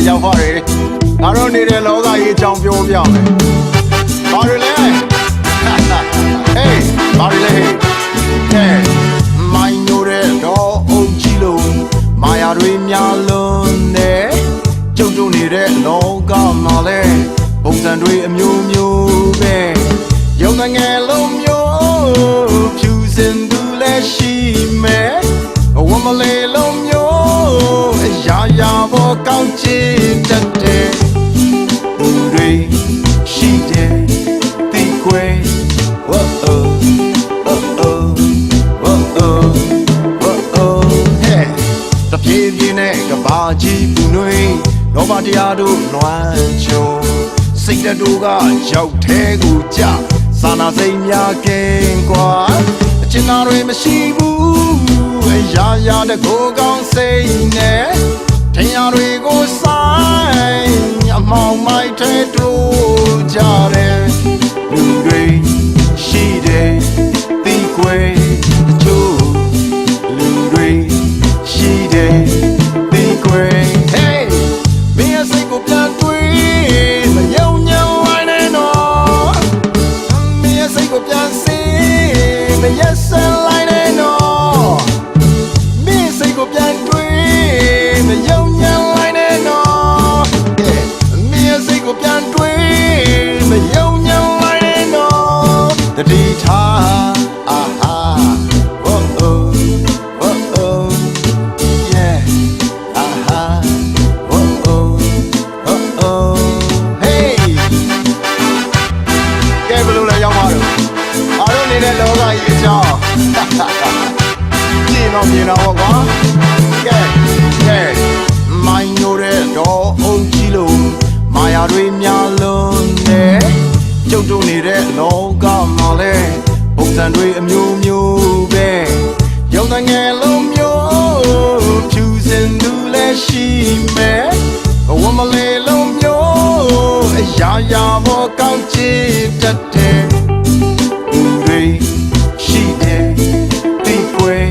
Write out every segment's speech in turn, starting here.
ရောက်ပါလေငါတို့နေတဲ့လောကကြီးအကြောင်းပြောပြမယ်ဘာတွေလဲဟေးဘာတွေလဲဟဲ့မိုင်းနိုးတဲ့တော့အုပ်ကြီးလို့မာယာတွေများလုံးနဲ့ကျုပ်တို့နေတဲ့လောကမှာလဲပုံစံတွေအမျိုးမျိုးပဲရုံငယ်လုံးမျိုးဖြူစင်သူလည်းရှိမယ်ဝမလေးလုံးမျိုးအရာရာပေါ်ကောင်းချစ်တတ်တယ်လူတွေရှိတယ်ဒီကွယ်ဝတ်အိုဟဲ့တပြေးပြေးနဲ့ကဘာကြီးပူနွေးလောဘတရားတို့လွှမ်းခြုံစိတ်တို့ကရောက်သေးကိုကြစာနာစိတ်များကင်းกว่าအချင်သားတွေမရှိဘူးအရာရာတကိုကောင်းစိတ်နဲ့ထင်ရတွေကိုဆိုင်အမောင်မိုက်ထဲတို့ကြတယ်လူတွေရှိတယ်ဒီကွယ်အချို့လူတွေရှိတယ်ဒီကွယ် Hey မင်းစိတ်ကိုပြန်တွေးမယုံညံလိုက်နဲ့တော့မင်းစိတ်ကိုပြန်စေမရက်စက်လိုက်နဲ့တော့မင်းစိတ်ကိုပြန်တွေးမယုံညံလိုက်နဲ့တော့မင်းစိတ်ကိုပြန်တွေးမယုံညံလိုက်နဲ့တော့တတိထားအာဟာလောကကြီးအကြောင်းကြည့်တော့မြင်တော့ကွာကဲမိုင်းနိုးတဲ့တော့အုပ်ကြီးလို့မာယာတွေများလုံးနဲ့ကျုပ်တို့နေတဲ့လောကမှာလဲပုံစံတွေအမျိုးမျိုးပဲရုံငယ်လုံးမျိုးဖြူစင်သူလည်းရှိမယ်ဝမလေးလုံးမျိုးအရာရာပေါ်ကောင်းချစ်တတ်တယ်ရှိတယ်ဒီကွယ်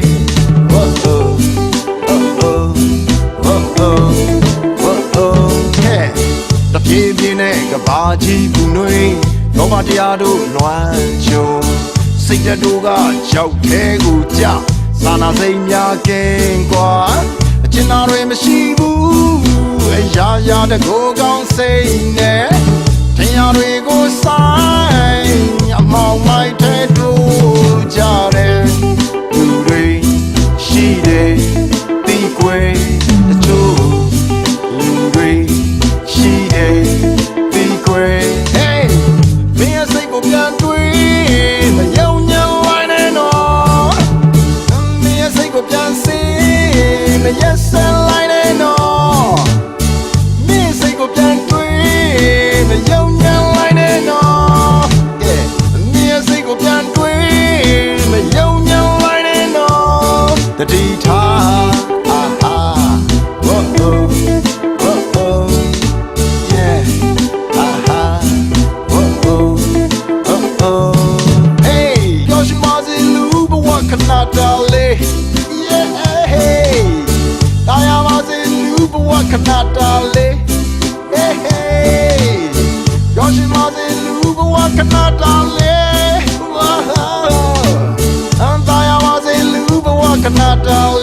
ဝတ်အိုဟဲ့တပြေးပြေးနဲ့ကဘာကြီးပူနွေးလောဘတရားတို့လွှမ်းခြုံစိတ်တို့ကရောက်သေးကိုကြစာနာစိတ်များကင်းกว่าအချင်သားတွေမရှိဘူးအရာရာတကိုကောင်းစိတ်နဲ့ထင်ရတွေကိုဆိုင်အမောင်မိုက်ထဲတို့ကြတယ်လူတွေရှိတယ်ဒီကွယ်အချို့လူတွေရှိတယ်ဒီကွယ် Hey မင်းစိတ်ကိုပြန်တွေးမယုံညံလိုက်နဲ့တော့မင်းစိတ်ကိုပြန်စေမရက်စက်လိုက်နဲ့တော့မင်းစိတ်ကိုပြန်တွေးမယုံညံလိုက်နဲ့တော့မင်းစိတ်ကိုပြန်တွေးမယုံညံလိုက်နဲ့တော့တတိထားအာဟာဝတ်အိုyeah အာဟာဝတ်အိုhey ယောရှိမစီလူဘဝခဏတားလေး yeah hey တာယာမစီလူဘဝခဏတားလေး hey hey ယောရှိမစီလူဘဝခဏတားလေးCanada